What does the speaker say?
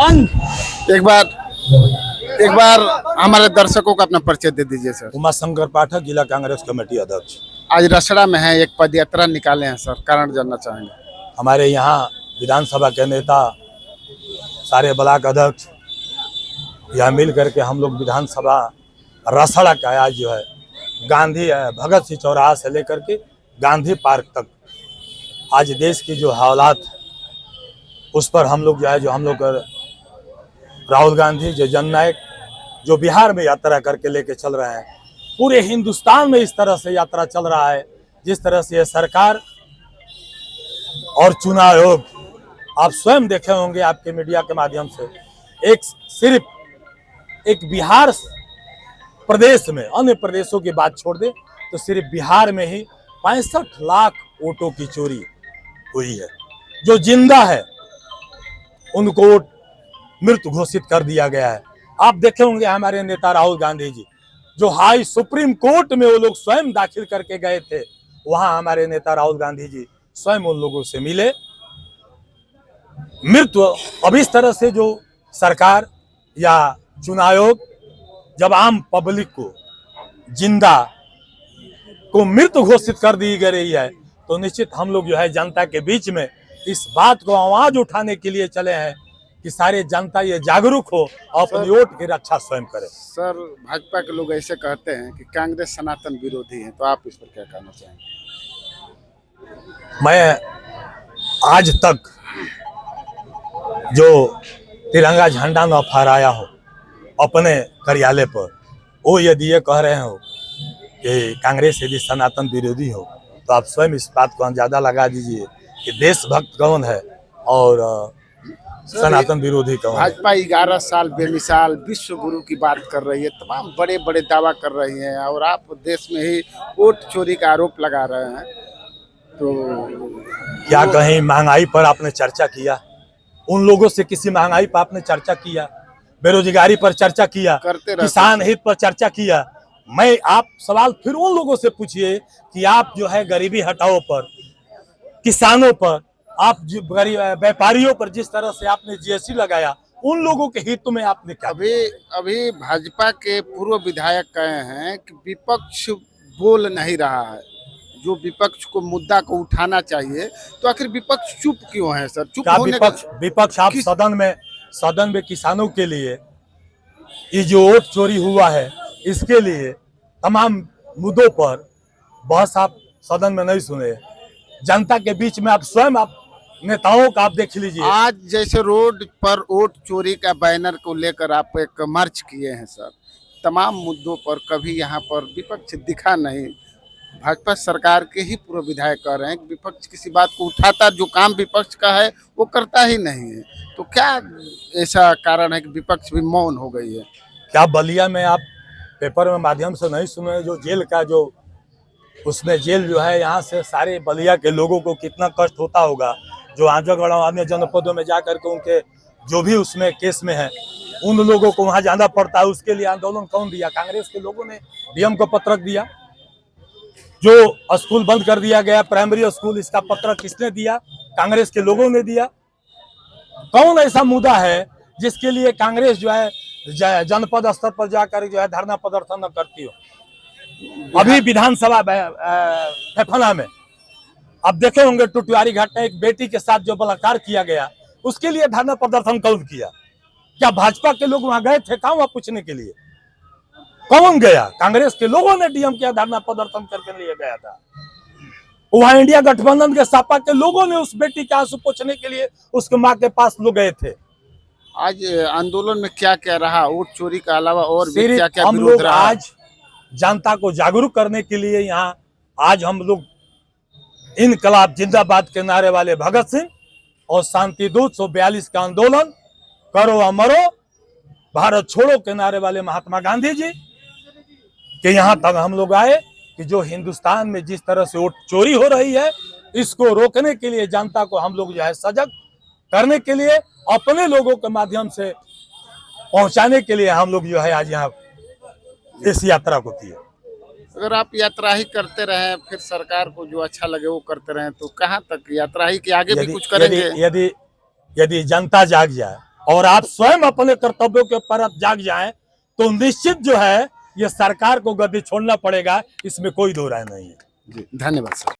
एक बार हमारे दर्शकों को अपना परिचय दे दीजिए सर। उमा शंकर पाठक, जिला कांग्रेस कमेटी अध्यक्ष। आज रसड़ा में है, एक पद यात्रा निकाले हैं सर, कारण जानना चाहेंगे। हमारे यहाँ विधानसभा के नेता, सारे ब्लॉक अध्यक्ष यह मिल करके हम लोग विधानसभा रसड़ा का आज जो है गांधी भगत सिंह चौराहा से लेकर के गांधी पार्क तक आज देश की जो हालात उस पर हम लोग राहुल गांधी जो जननायक जो बिहार में यात्रा करके लेके चल रहे हैं, पूरे हिंदुस्तान में इस तरह से यात्रा चल रहा है जिस तरह से ये सरकार और चुनाव आयोग आप स्वयं देखे होंगे आपके मीडिया के माध्यम से, सिर्फ एक बिहार प्रदेश में, अन्य प्रदेशों की बात छोड़ दे तो सिर्फ बिहार में ही 65 लाख वोटों की चोरी हुई है। जो जिंदा है उनको मृत घोषित कर दिया गया है। आप देखे होंगे हमारे नेता राहुल गांधी जी जो हाई सुप्रीम कोर्ट में वो लोग स्वयं दाखिल करके गए थे, वहां हमारे नेता राहुल गांधी जी स्वयं उन लोगों से मिले। मृत्यु अब इस तरह से जो सरकार या चुनाव आयोग जब आम पब्लिक को जिंदा को मृत घोषित कर दी रही है तो निश्चित हम लोग जो है जनता के बीच में इस बात को आवाज उठाने के लिए चले हैं कि सारे जनता ये जागरूक हो और अपनी वोट की रक्षा स्वयं करे। सर, भाजपा के लोग ऐसे कहते हैं कि कांग्रेस सनातन विरोधी है, तो आप इस पर क्या कहना चाहेंगे? मैं आज तक जो तिरंगा झंडा न फहराया हो अपने कार्यालय पर, वो यदि ये कह रहे हो कि कांग्रेस यदि सनातन विरोधी हो तो आप स्वयं इस बात को अंदाजा लगा दीजिए कि देशभक्त कौन है और सनातन विरोधी कौन है। भाजपा 11 साल बेमिसाल विश्व गुरु की बात कर रही है, तमाम बड़े बड़े दावा कर रही है, और आप देश में ही वोट चोरी का आरोप लगा रहे हैं। तो क्या कहीं महंगाई पर आपने चर्चा किया? उन लोगों से किसी महंगाई पर आपने चर्चा किया? बेरोजगारी पर चर्चा किया? किसान हित पर चर्चा किया? मैं आप सवाल फिर उन लोगों से पूछिए कि आप जो है गरीबी हटाओ पर, किसानों पर, आप गरीब व्यापारियों पर जिस तरह से आपने जीएसटी लगाया, उन लोगों के हित में आपने क्या? अभी भाजपा के पूर्व विधायक कहे हैं कि विपक्ष बोल नहीं रहा है, जो विपक्ष को मुद्दा को उठाना चाहिए, तो आखिर विपक्ष चुप क्यों है सर? चुप होने विपक्ष आप सदन में किसानों के लिए ये जो वोट चोरी हुआ है इसके लिए तमाम मुद्दों पर बहस आप सदन में नहीं सुने। जनता के बीच में आप स्वयं आप नेताओं का आप देख लीजिए। आज जैसे रोड पर वोट चोरी का बैनर को लेकर आप एक मार्च किए हैं सर, तमाम मुद्दों पर कभी यहाँ पर विपक्ष दिखा नहीं। भाजपा सरकार के ही पूर्व विधायक कह रहे हैं कि विपक्ष किसी बात को उठाता, जो काम विपक्ष का है वो करता ही नहीं है। तो क्या ऐसा कारण है कि विपक्ष भी मौन हो गई है? क्या बलिया में आप पेपर में माध्यम से नहीं सुने जो जेल का जो उसमें जेल जो है, यहाँ से सारे बलिया के लोगों को कितना कष्ट होता होगा, जो आजमगढ़ अन्य जनपदों में जाकर के उनके जो भी उसमें केस में है उन लोगों को वहां जाना पड़ता है। उसके लिए आंदोलन कौन दिया? कांग्रेस के लोगों ने डीएम को पत्रक दिया। जो स्कूल बंद कर दिया गया प्राइमरी स्कूल, इसका पत्रक किसने दिया? कांग्रेस के लोगों ने दिया। कौन ऐसा मुद्दा है जिसके लिए कांग्रेस जो है जनपद स्तर पर जाकर जो है धरना प्रदर्शन न करती हो? अभी विधानसभा फेफना में अब देखे होंगे टुटियारी घाट एक बेटी के साथ जो बलात्कार किया गया, उसके लिए धरना प्रदर्शन कौन किया? क्या भाजपा के लोग वहां गए थे? कहाँ वहां पूछने के लिए कौन गया? कांग्रेस के लोगों ने डीएम किया, धरना प्रदर्शन करके लिए गया था। वहां इंडिया गठबंधन के सपा के लोगों ने उस बेटी के आंसू पोंछने के लिए उसके माँ के पास लोग गए थे। आज आंदोलन में क्या क्या रहा? वोट चोरी के अलावा और भी क्या क्या हम लोग आज जनता को जागरूक करने के लिए यहाँ आज हम लोग इनकलाब जिंदाबाद के नारे वाले भगत सिंह और शांति दूत 142 का आंदोलन, करो अमरो, भारत छोड़ो के नारे वाले महात्मा गांधी जी के यहाँ तक हम लोग आए कि जो हिंदुस्तान में जिस तरह से वोट चोरी हो रही है इसको रोकने के लिए जनता को हम लोग जो है सजग करने के लिए अपने लोगों के माध्यम से पहुंचाने के लिए हम लोग जो है आज यहाँ इस यात्रा को किए। अगर आप यात्रा ही करते रहे, फिर सरकार को जो अच्छा लगे वो करते रहे, तो कहाँ तक यात्रा ही के आगे भी कुछ करेंगे? यदि जनता जाग जाए और आप स्वयं अपने कर्तव्यों के ऊपर आप जाग जाएं तो निश्चित जो है ये सरकार को गद्दी छोड़ना पड़ेगा, इसमें कोई दो राय नहीं है। जी धन्यवाद सर।